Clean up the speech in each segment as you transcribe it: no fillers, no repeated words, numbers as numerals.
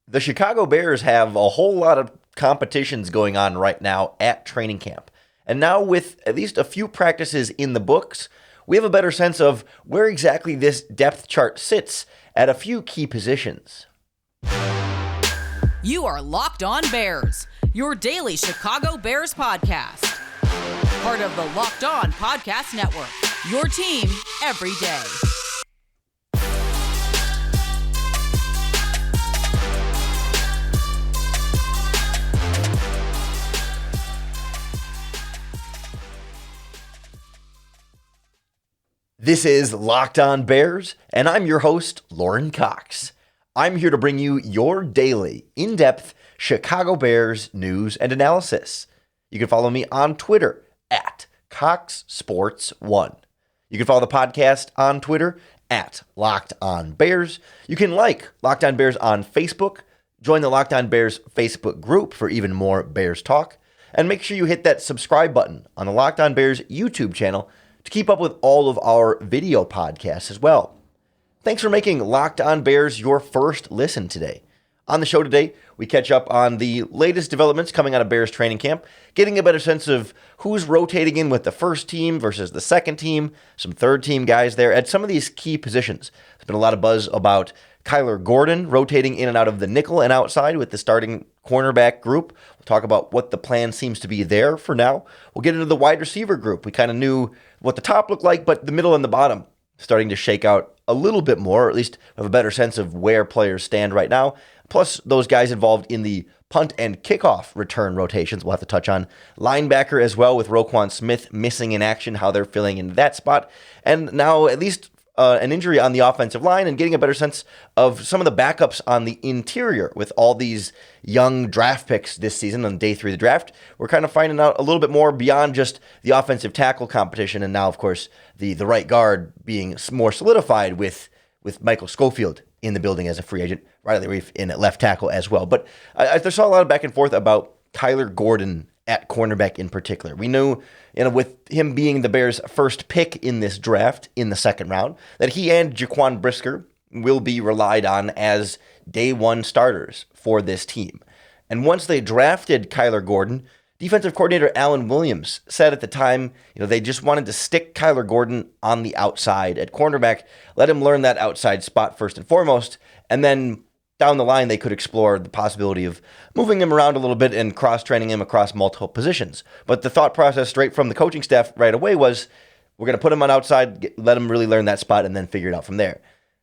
The Chicago Bears have a whole lot of competitions going on right now at training camp. And now with at least a few practices in the books, we have a better sense of where exactly this depth chart sits at a few key positions. You are Locked On Bears, your daily Chicago Bears podcast. Part of the Locked On Podcast Network, your team every day. This is Locked On Bears, and I'm your host, Lorin Cox. I'm here to bring you your daily, in-depth Chicago Bears news and analysis. You can follow me on Twitter at CoxSports1. You can follow the podcast on Twitter at Locked On Bears. You can like Locked On Bears on Facebook, join the Locked On Bears Facebook group for even more Bears talk, and make sure you hit that subscribe button on the Locked On Bears YouTube channel to keep up with all of our video podcasts as well. Thanks for making Locked On Bears your first listen today. On the show today, we catch up on the latest developments coming out of Bears training camp, getting a better sense of who's rotating in with the first team versus the second team, some third team guys there at some of these key positions. There's been a lot of buzz about Kyler Gordon rotating in and out of the nickel and outside with the starting cornerback group. We'll talk about what the plan seems to be there for now. We'll get into the wide receiver group. We kind of knew what the top looked like, but the middle and the bottom starting to shake out a little bit more, or at least have a better sense of where players stand right now. Plus, those guys involved in the punt and kickoff return rotations. We'll have to touch on linebacker as well with Roquan Smith missing in action, how they're feeling in that spot. And now at least an injury on the offensive line and getting a better sense of some of the backups on the interior with all these young draft picks this season on day 3 of the draft. We're kind of finding out a little bit more beyond just the offensive tackle competition. And now, of course, the right guard being more solidified with Michael Schofield in the building as a free agent, Riley Reif in at left tackle as well. But I saw a lot of back and forth about Kyler Gordon at cornerback in particular. We knew, with him being the Bears' first pick in this draft in the second round, that he and Jaquan Brisker will be relied on as day one starters for this team. And once they drafted Kyler Gordon, defensive coordinator Alan Williams said at the time, they just wanted to stick Kyler Gordon on the outside at cornerback, let him learn that outside spot first and foremost, and then down the line, they could explore the possibility of moving him around a little bit and cross-training him across multiple positions. But the thought process straight from the coaching staff right away was, we're going to put him on outside, let him really learn that spot, and then figure it out from there.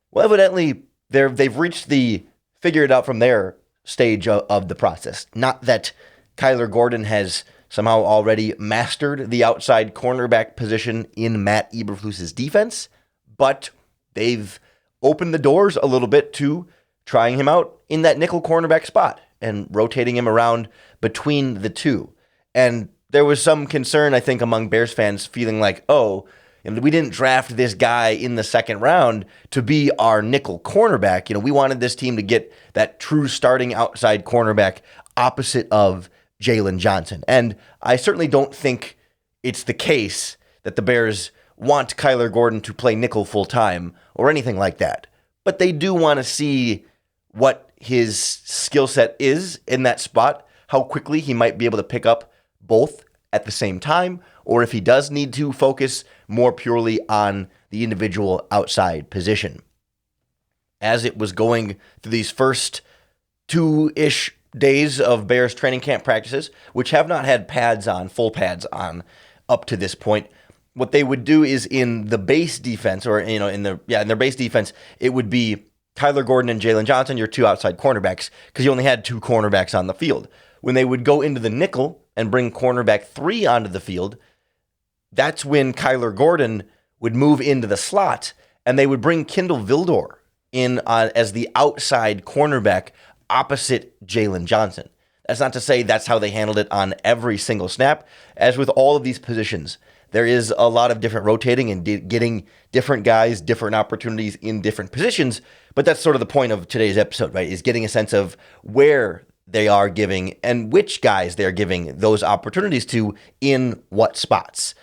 Well, evidently, they've reached the figure it out from there stage of the process. Not that Kyler Gordon has somehow already mastered the outside cornerback position in Matt Eberflus's defense, but they've opened the doors a little bit to trying him out in that nickel cornerback spot and rotating him around between the two. And there was some concern, I think, among Bears fans feeling like, we didn't draft this guy in the second round to be our nickel cornerback. We wanted this team to get that true starting outside cornerback opposite of Jalen Johnson. And I certainly don't think it's the case that the Bears want Kyler Gordon to play nickel full time or anything like that. But they do want to see what his skill set is in that spot, how quickly he might be able to pick up both at the same time, or if he does need to focus more purely on the individual outside position. As it was going through these first 2-ish days of Bears training camp practices, which have not had full pads on up to this point, what they would do is in the base defense, or in their base defense, it would be Kyler Gordon and Jalen Johnson, your two outside cornerbacks, because you only had 2 cornerbacks on the field. When they would go into the nickel and bring cornerback 3 onto the field, that's when Kyler Gordon would move into the slot, and they would bring Kindle Vildor in as the outside cornerback opposite Jalen Johnson. That's not to say that's how they handled it on every single snap. As with all of these positions, there is a lot of different rotating and getting different guys, different opportunities in different positions. But that's sort of the point of today's episode, right? Is getting a sense of where they are giving and which guys they're giving those opportunities to in what spots.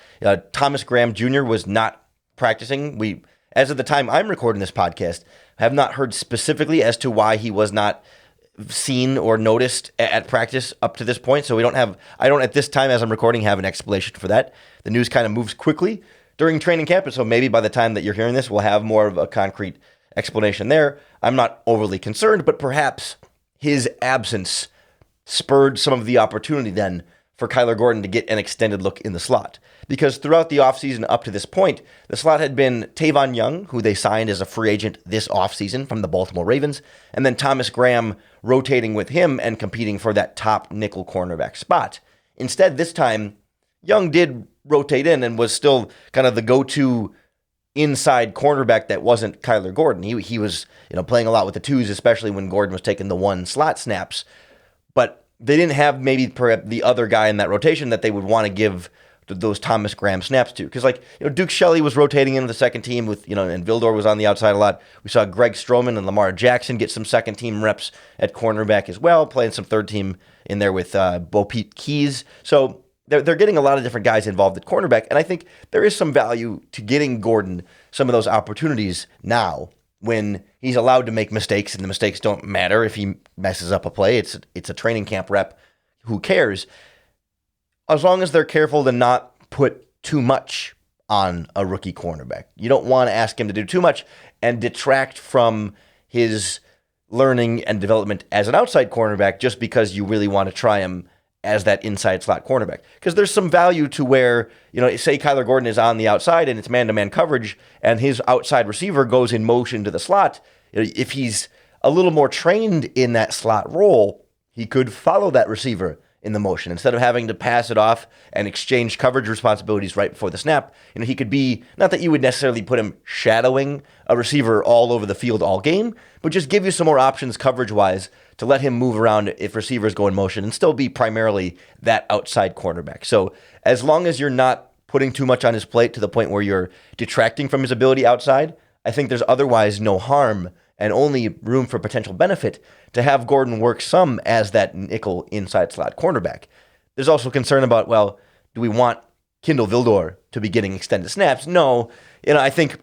Thomas Graham Jr. was not practicing. As of the time I'm recording this podcast, have not heard specifically as to why he was not seen or noticed at practice up to this point. So I don't at this time as I'm recording have an explanation for that. The news kind of moves quickly during training camp, and so maybe by the time that you're hearing this, we'll have more of a concrete explanation there. I'm not overly concerned, but perhaps his absence spurred some of the opportunity then for Kyler Gordon to get an extended look in the slot. Because throughout the offseason up to this point, the slot had been Tavon Young, who they signed as a free agent this offseason from the Baltimore Ravens, and then Thomas Graham rotating with him and competing for that top nickel cornerback spot. Instead, this time, Young did rotate in and was still kind of the go-to inside cornerback that wasn't Kyler Gordon. He was playing a lot with the twos, especially when Gordon was taking the one slot snaps. But they didn't have maybe perhaps the other guy in that rotation that they would want to give those Thomas Graham snaps to. Because Duke Shelley was rotating into the second team with, and Vildor was on the outside a lot. We saw Greg Stroman and Lamar Jackson get some second team reps at cornerback as well, playing some third team in there with Bo Pete Keys. So they're getting a lot of different guys involved at cornerback. And I think there is some value to getting Gordon some of those opportunities now when he's allowed to make mistakes, and the mistakes don't matter if he messes up a play. It's a training camp rep. Who cares? As long as they're careful to not put too much on a rookie cornerback. You don't want to ask him to do too much and detract from his learning and development as an outside cornerback just because you really want to try him as that inside slot cornerback. Because there's some value to where, say Kyler Gordon is on the outside and it's man-to-man coverage and his outside receiver goes in motion to the slot. If he's a little more trained in that slot role, he could follow that receiver in the motion instead of having to pass it off and exchange coverage responsibilities right before the snap. He could be, not that you would necessarily put him shadowing a receiver all over the field all game, but just give you some more options coverage-wise to let him move around if receivers go in motion and still be primarily that outside cornerback. So as long as you're not putting too much on his plate to the point where you're detracting from his ability outside, I think there's otherwise no harm and only room for potential benefit to have Gordon work some as that nickel inside slot cornerback. There's also concern about, do we want Kindle Vildor to be getting extended snaps? No. I think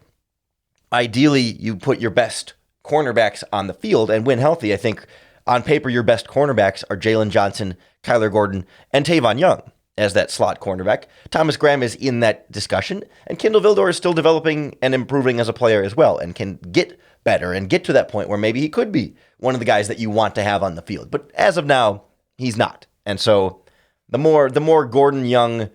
ideally you put your best cornerbacks on the field and when healthy. I think on paper your best cornerbacks are Jalen Johnson, Kyler Gordon, and Tavon Young as that slot cornerback. Thomas Graham is in that discussion, and Kindle Vildor is still developing and improving as a player as well and can get better and get to that point where maybe he could be one of the guys that you want to have on the field. But as of now, he's not. And so the more Gordon, Young,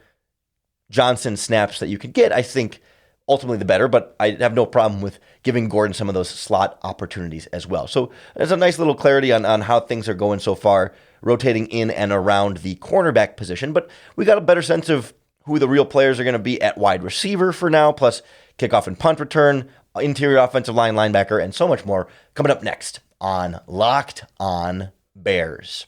Johnson snaps that you could get, I think ultimately the better, but I have no problem with giving Gordon some of those slot opportunities as well. So there's a nice little clarity on how things are going so far, rotating in and around the cornerback position, but we got a better sense of who the real players are going to be at wide receiver for now, plus kickoff and punt return, interior offensive line, linebacker, and so much more coming up next on Locked On Bears.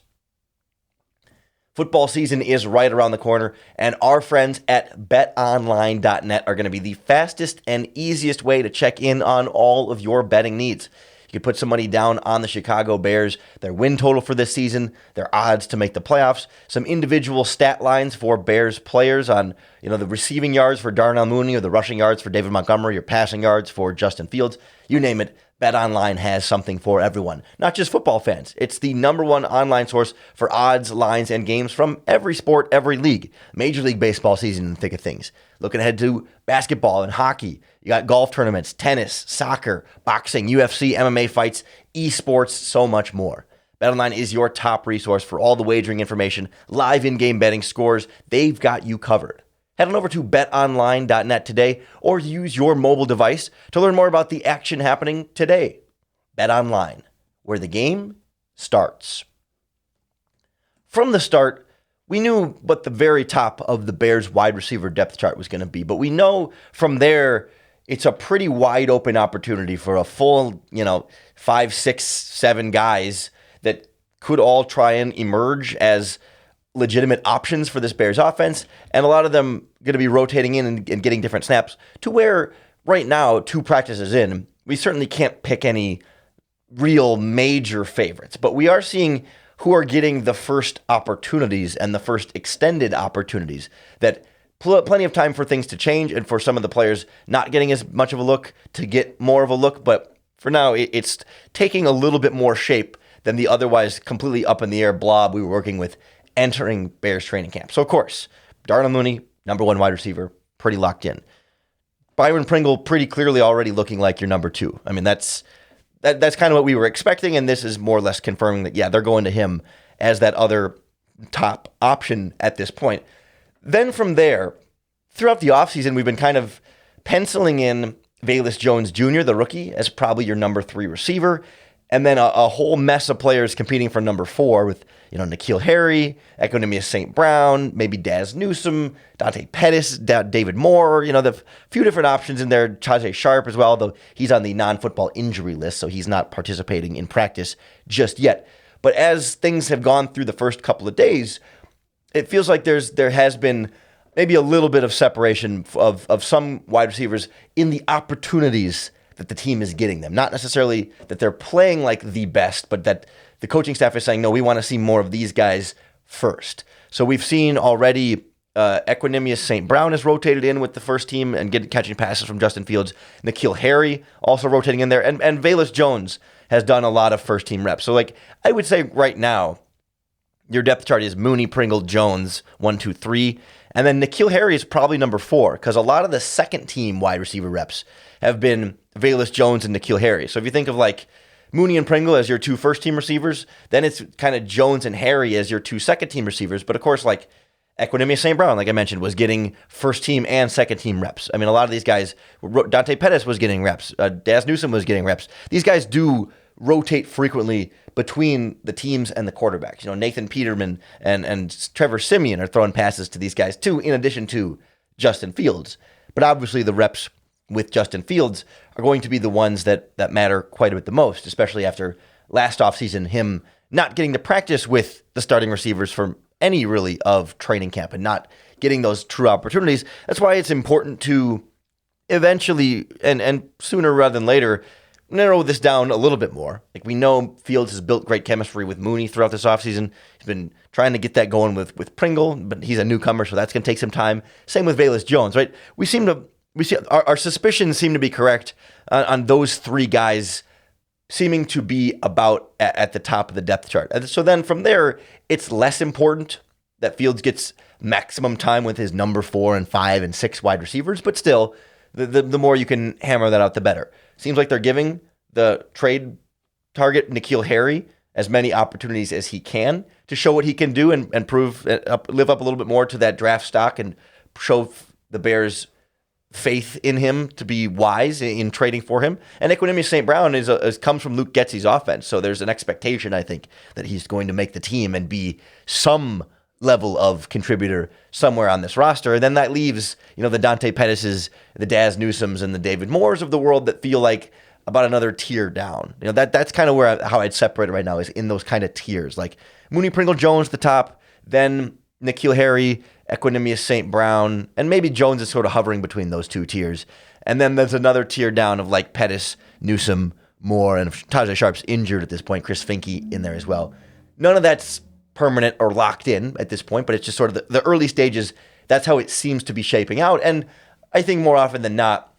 Football season is right around the corner, and our friends at betonline.net are going to be the fastest and easiest way to check in on all of your betting needs. You can put some money down on the Chicago Bears, their win total for this season, their odds to make the playoffs, some individual stat lines for Bears players on, the receiving yards for Darnell Mooney or the rushing yards for David Montgomery or passing yards for Justin Fields. You name it, BetOnline has something for everyone, not just football fans. It's the number one online source for odds, lines, and games from every sport, every league. Major League Baseball season in the thick of things. Looking ahead to basketball and hockey. You got golf tournaments, tennis, soccer, boxing, UFC, MMA fights, esports, so much more. BetOnline is your top resource for all the wagering information, live in-game betting scores. They've got you covered. Head on over to betonline.net today or use your mobile device to learn more about the action happening today. BetOnline, where the game starts. From the start, we knew what the very top of the Bears wide receiver depth chart was going to be, but we know from there it's a pretty wide open opportunity for a full, 5, 6, 7 guys that could all try and emerge as legitimate options for this Bears offense, and a lot of them going to be rotating in and getting different snaps to where right now, 2 practices in, we certainly can't pick any real major favorites, but we are seeing who are getting the first opportunities and the first extended opportunities that plenty of time for things to change and for some of the players not getting as much of a look to get more of a look, but for now, it's taking a little bit more shape than the otherwise completely up in the air blob we were working with entering Bears training camp. So, of course, Darnell Mooney, number 1 wide receiver, pretty locked in. Byron Pringle pretty clearly already looking like your number 2. I mean, that's kind of what we were expecting, and this is more or less confirming that, yeah, they're going to him as that other top option at this point. Then from there, throughout the offseason, we've been kind of penciling in Velus Jones Jr., the rookie, as probably your number 3 receiver, and then a whole mess of players competing for number 4 with, N'Keal Harry, Equanimeous St. Brown, maybe Daz Newsome, Dante Pettis, David Moore, the few different options in there, Tajay Sharp as well, though he's on the non-football injury list, so he's not participating in practice just yet. But as things have gone through the first couple of days, it feels like there has been maybe a little bit of separation of some wide receivers in the opportunities that the team is getting them. Not necessarily that they're playing like the best, but that the coaching staff is saying, no, we want to see more of these guys first. So we've seen already Equanimeous St. Brown is rotated in with the first team and catching passes from Justin Fields. N'Keal Harry also rotating in there. And Velus Jones has done a lot of first team reps. So I would say right now, your depth chart is Mooney, Pringle, Jones, 1, 2, 3. And then N'Keal Harry is probably number 4 because a lot of the second team wide receiver reps have been Velus Jones and N'Keal Harry. So if you think of Mooney and Pringle as your 2 first team receivers, then it's kind of Jones and Harry as your 2 second team receivers. But of course, Equanimeous St. Brown, like I mentioned, was getting first team and second team reps. I mean, a lot of these guys, Dante Pettis was getting reps. Daz Newsome was getting reps. These guys do rotate frequently between the teams and the quarterbacks. Nathan Peterman and Trevor Siemian are throwing passes to these guys too, in addition to Justin Fields. But obviously the reps with Justin Fields are going to be the ones that matter quite a bit the most, especially after last offseason, him not getting to practice with the starting receivers for any really of training camp and not getting those true opportunities. That's why it's important to eventually, and sooner rather than later, narrow this down a little bit more. We know Fields has built great chemistry with Mooney throughout this offseason. He's been trying to get that going with Pringle, but he's a newcomer, so that's going to take some time. Same with Velus Jones, right? We see our suspicions seem to be correct on those 3 guys seeming to be about at the top of the depth chart. And so then from there, it's less important that Fields gets maximum time with his number 4 and 5 and 6 wide receivers, but still, the more you can hammer that out, the better. Seems like they're giving the trade target, N'Keal Harry, as many opportunities as he can to show what he can do and prove, live up a little bit more to that draft stock and show the Bears' faith in him to be wise in trading for him. And Equanimeous St. Brown comes from Luke Getsy's offense, so there's an expectation, I think, that he's going to make the team and be some level of contributor somewhere on this roster. And then that leaves, the Dante Pettis's, the Daz Newsomes, and the David Moores of the world that feel like about another tier down. That's kind of how I'd separate it right now, is in those kind of tiers. Mooney, Pringle, Jones the top, then N'Keal Harry, Equanimeous St. Brown, and maybe Jones is sort of hovering between those 2 tiers. And then there's another tier down of Pettis, Newsome, Moore, and if Tajay Sharp's injured at this point, Chris Finke in there as well. None of that's permanent or locked in at this point, but it's just sort of the early stages. That's how it seems to be shaping out. And I think more often than not,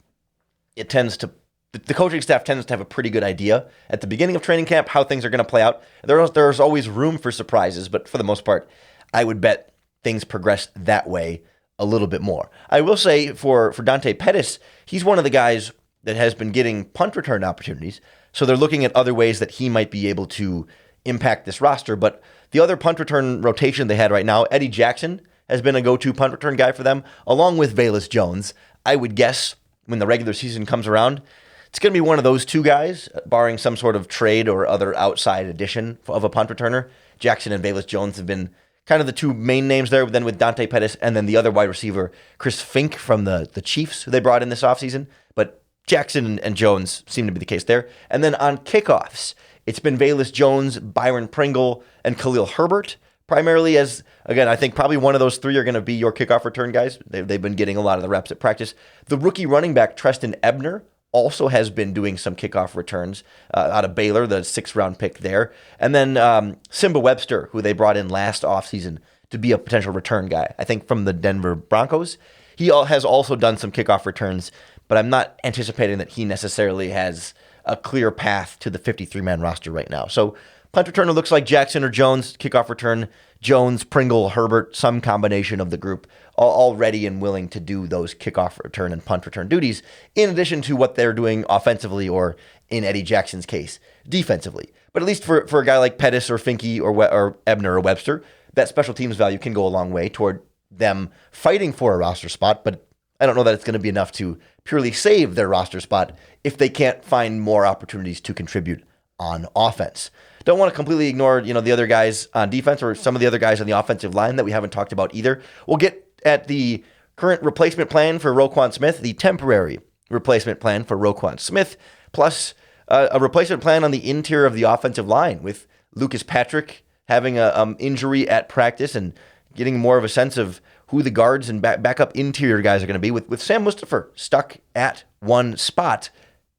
the coaching staff tends to have a pretty good idea at the beginning of training camp how things are going to play out. There's always room for surprises, but for the most part, I would bet things progress that way a little bit more. I will say for Dante Pettis, he's one of the guys that has been getting punt return opportunities. So they're looking at other ways that he might be able to impact this roster. But the other punt return rotation they had right now, Eddie Jackson has been a go-to punt return guy for them, along with Velus Jones. I would guess when the regular season comes around, it's going to be one of those 2 guys, barring some sort of trade or other outside addition of a punt returner. Jackson and Velus Jones have been kind of the 2 main names there, then with Dante Pettis, and then the other wide receiver, Chris Finke from the Chiefs, who they brought in this offseason. But Jackson and Jones seem to be the case there. And then on kickoffs, it's been Velus Jones, Byron Pringle, and Khalil Herbert, primarily as, again, I think probably one of those 3 are going to be your kickoff return guys. They've been getting a lot of the reps at practice. The rookie running back, Treston Ebner, also has been doing some kickoff returns out of Baylor, the 6th-round pick there. And then Simba Webster, who they brought in last offseason to be a potential return guy, I think from the Denver Broncos. He has also done some kickoff returns, but I'm not anticipating that he necessarily has a clear path to the 53-man roster right now. So Punt returner looks like Jackson or Jones. Kickoff return, Jones, Pringle, Herbert, some combination of the group, all ready and willing to do those kickoff return and punt return duties, in addition to what they're doing offensively or, in Eddie Jackson's case, defensively. But at least for a guy like Pettis or Finke or Ebner or Webster, that special teams value can go a long way toward them fighting for a roster spot, but I don't know that it's going to be enough to purely save their roster spot if they can't find more opportunities to contribute on offense. Don't want to completely ignore, the other guys on defense or some of the other guys on the offensive line that we haven't talked about either. We'll get at the current replacement plan for Roquan Smith, the temporary replacement plan for Roquan Smith, plus a replacement plan on the interior of the offensive line with Lucas Patrick having an injury at practice and getting more of a sense of who the guards and backup interior guys are going to be with Sam Mustipher stuck at one spot.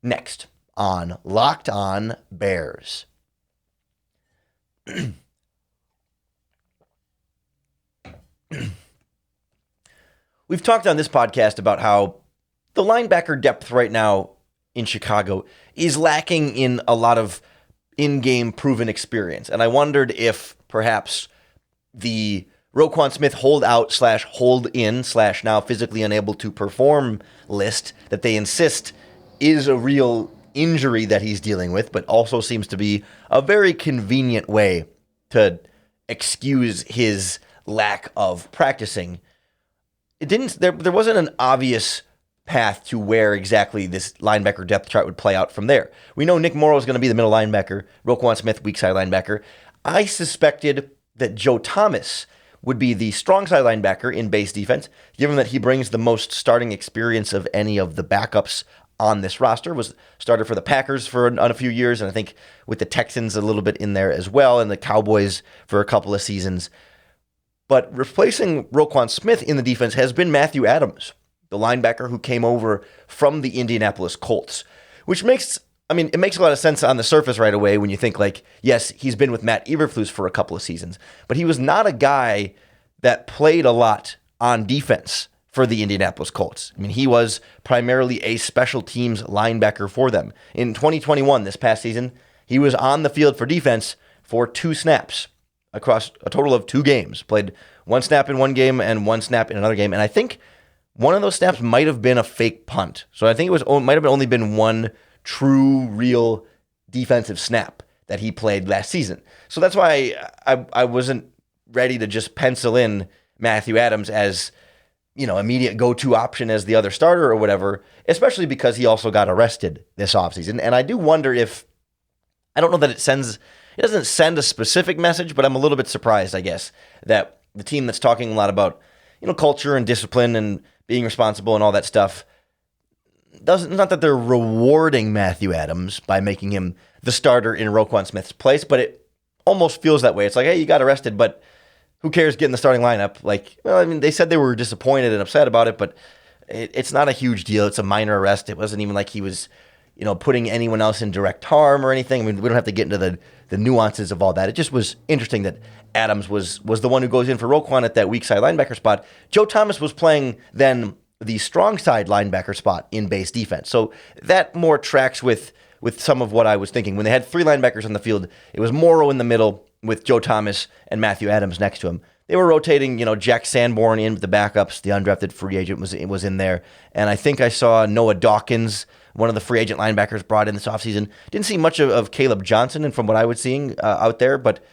Next on Locked On Bears. We've talked on this podcast about how the linebacker depth right now in Chicago is lacking in a lot of in-game proven experience. And I wondered if perhaps the Roquan Smith holdout / hold in / now physically unable to perform list that they insist is a real injury that he's dealing with, but also seems to be a very convenient way to excuse his lack of practicing. There wasn't an obvious path to where exactly this linebacker depth chart would play out from there. We know Nick Morrow is going to be the middle linebacker, Roquan Smith, weak side linebacker. I suspected that Joe Thomas would be the strong side linebacker in base defense, given that he brings the most starting experience of any of the backups on this roster. Was started for the Packers for a few years, and I think with the Texans a little bit in there as well, and the Cowboys for a couple of seasons. But replacing Roquan Smith in the defense has been Matthew Adams, the linebacker who came over from the Indianapolis Colts, which makes a lot of sense on the surface right away when you think yes, he's been with Matt Eberflus for a couple of seasons, but he was not a guy that played a lot on defense for the Indianapolis Colts. He was primarily a special teams linebacker for them. In 2021, this past season, he was on the field for defense for 2 snaps across a total of 2 games. Played 1 snap in one game and 1 snap in another game. And I think one of those snaps might have been a fake punt. So I think might have only been one true, real defensive snap that he played last season. So that's why I wasn't ready to just pencil in Matthew Adams as immediate go-to option as the other starter or whatever, especially because he also got arrested this offseason. And I do wonder I don't know that it doesn't send a specific message, but I'm a little bit surprised, I guess, that the team that's talking a lot about, culture and discipline and being responsible and all that stuff, not that they're rewarding Matthew Adams by making him the starter in Roquan Smith's place, but it almost feels that way. It's like, hey, you got arrested, but who cares getting the starting lineup? They said they were disappointed and upset about it, but it's not a huge deal. It's a minor arrest. It wasn't even like he was, putting anyone else in direct harm or anything. We don't have to get into the nuances of all that. It just was interesting that Adams was the one who goes in for Roquan at that weak side linebacker spot. Joe Thomas was playing then the strong side linebacker spot in base defense. So that more tracks with some of what I was thinking. When they had 3 linebackers on the field, it was Morrow in the middle with Joe Thomas and Matthew Adams next to him. They were rotating, Jack Sanborn in with the backups. The undrafted free agent was in there. And I think I saw Noah Dawkins, one of the free agent linebackers, brought in this offseason. Didn't see much of Caleb Johnson, and from what I was seeing out there, but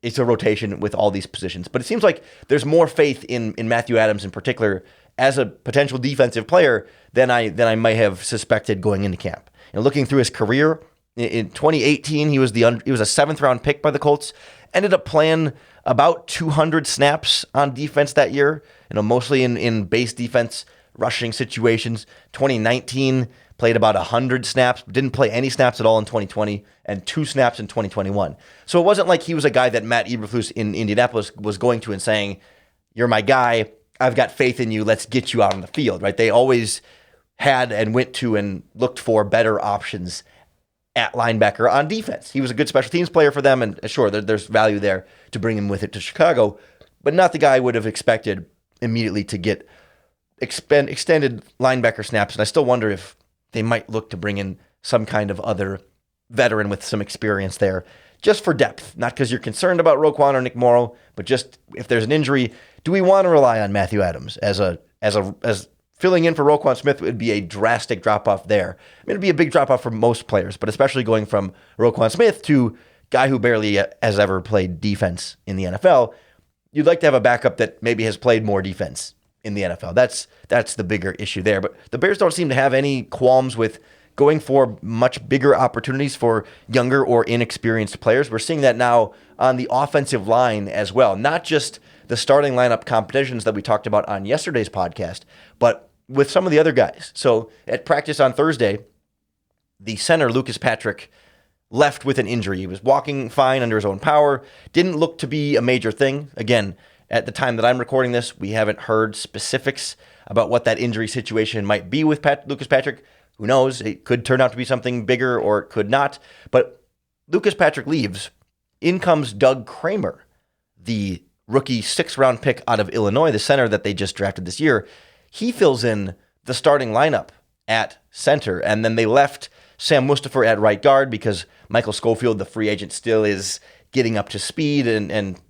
it's a rotation with all these positions. But it seems like there's more faith in Matthew Adams in particular as a potential defensive player than I might have suspected going into camp. Looking through his career, in 2018, he was a 7th round pick by the Colts. Ended up playing about 200 snaps on defense that year, mostly in base defense rushing situations. 2019 played about 100 snaps, didn't play any snaps at all in 2020, and 2 snaps in 2021. So it wasn't like he was a guy that Matt Eberflus in Indianapolis was going to and saying, "You're my guy, I've got faith in you, let's get you out on the field," right? They always had and went to and looked for better options at linebacker on defense. He was a good special teams player for them, and sure, there's value there to bring him with it to Chicago, but not the guy I would have expected immediately to get extended linebacker snaps. And I still wonder if they might look to bring in some kind of other veteran with some experience there just for depth, not because you're concerned about Roquan or Nick Morrow, but just if there's an injury, do we want to rely on Matthew Adams as filling in for Roquan Smith would be a drastic drop-off there. I mean, it'd be a big drop-off for most players, but especially going from Roquan Smith to guy who barely has ever played defense in the NFL. You'd like to have a backup that maybe has played more defense in the NFL. That's the bigger issue there. But the Bears don't seem to have any qualms with going for much bigger opportunities for younger or inexperienced players. We're seeing that now on the offensive line as well, not just the starting lineup competitions that we talked about on yesterday's podcast, but with some of the other guys. So at practice on Thursday, the center, Lucas Patrick, left with an injury. He was walking fine under his own power. Didn't look to be a major thing. Again, at the time that I'm recording this, we haven't heard specifics about what that injury situation might be with Lucas Patrick. Who knows? It could turn out to be something bigger or it could not. But Lucas Patrick leaves. In comes Doug Kramer, the rookie 6th-round pick out of Illinois, the center that they just drafted this year. He fills in the starting lineup at center, and then they left Sam Mustipher at right guard because Michael Schofield, the free agent, still is getting up to speed and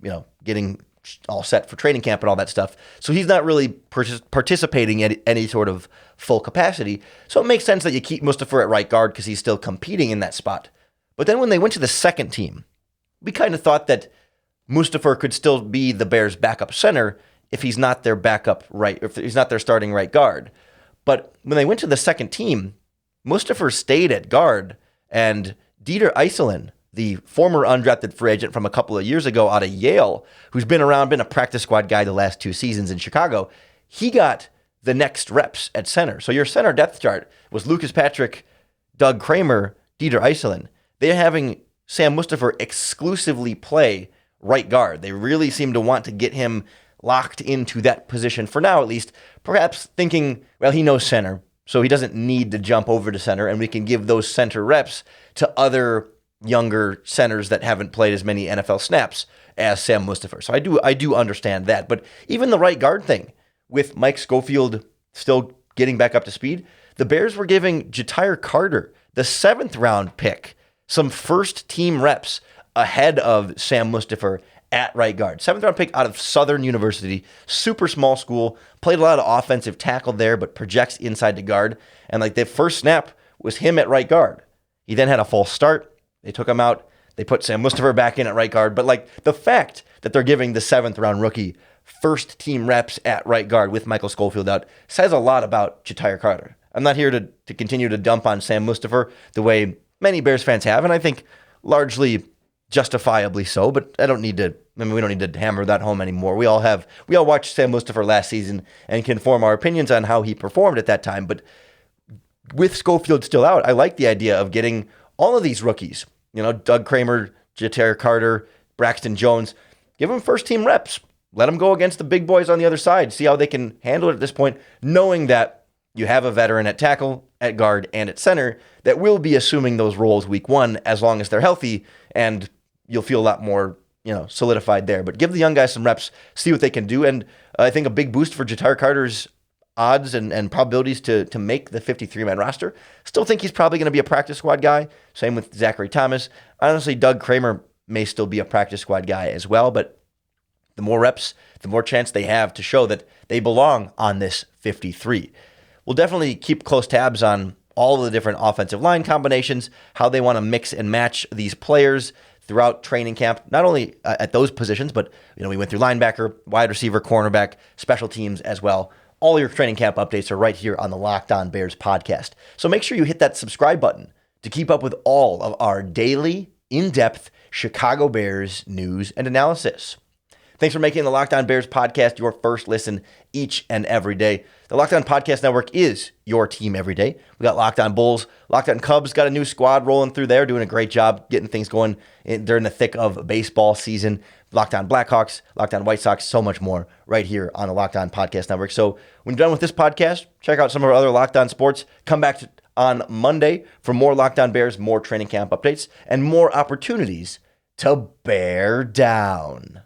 getting all set for training camp and all that stuff. So he's not really participating at any sort of full capacity. So it makes sense that you keep Mustipher at right guard because he's still competing in that spot. But then when they went to the second team, we kind of thought that Mustipher could still be the Bears' backup center if he's not their backup right, if he's not their starting right guard. But when they went to the second team, Mustipher stayed at guard, and Dieter Iselin, the former undrafted free agent from a couple of years ago out of Yale, who's been a practice squad guy the last 2 seasons in Chicago, he got the next reps at center. So your center depth chart was Lucas Patrick, Doug Kramer, Dieter Iselin. They're having Sam Mustipher exclusively play right guard. They really seem to want to get him locked into that position for now, at least, perhaps thinking, well, he knows center, so he doesn't need to jump over to center, and we can give those center reps to other younger centers that haven't played as many NFL snaps as Sam Mustipher. So I do understand that. But even the right guard thing, with Mike Schofield still getting back up to speed, the Bears were giving Ja'Tyre Carter, the 7th-round pick, some first-team reps ahead of Sam Mustipher at right guard. 7th-round pick out of Southern University, super small school, played a lot of offensive tackle there, but projects inside to guard. And the first snap was him at right guard. He then had a false start. They took him out. They put Sam Mustipher back in at right guard. But the fact that they're giving the 7th-round rookie first-team reps at right guard with Michael Schofield out says a lot about Ja'Tyre Carter. I'm not here to continue to dump on Sam Mustipher the way many Bears fans have, and I think largely justifiably so, but we don't need to hammer that home anymore. We all watched Sam Mustipher last season and can form our opinions on how he performed at that time. But with Schofield still out, I like the idea of getting all of these rookies, Doug Kramer, Ja'Tyre Carter, Braxton Jones, give them first team reps. Let them go against the big boys on the other side. See how they can handle it at this point, knowing that you have a veteran at tackle, at guard, and at center that will be assuming those roles week 1 as long as they're healthy, and you'll feel a lot more, solidified there. But give the young guys some reps, see what they can do, and I think a big boost for Ja'Tyre Carter's odds and probabilities to make the 53-man roster. Still think he's probably going to be a practice squad guy. Same with Zachary Thomas. Honestly, Doug Kramer may still be a practice squad guy as well, but the more reps, the more chance they have to show that they belong on this 53. We'll definitely keep close tabs on all of the different offensive line combinations, how they want to mix and match these players throughout training camp, not only at those positions, but we went through linebacker, wide receiver, cornerback, special teams as well. All your training camp updates are right here on the Locked On Bears podcast. So make sure you hit that subscribe button to keep up with all of our daily, in-depth Chicago Bears news and analysis. Thanks for making the Locked On Bears podcast your first listen each and every day. The Locked On Podcast Network is your team every day. We got Locked On Bulls, Locked On Cubs, got a new squad rolling through there, doing a great job getting things going during the thick of baseball season. Locked On Blackhawks, Locked On White Sox, so much more right here on the Locked On Podcast Network. So when you're done with this podcast, check out some of our other Locked On sports. Come back on Monday for more Locked On Bears, more training camp updates, and more opportunities to bear down.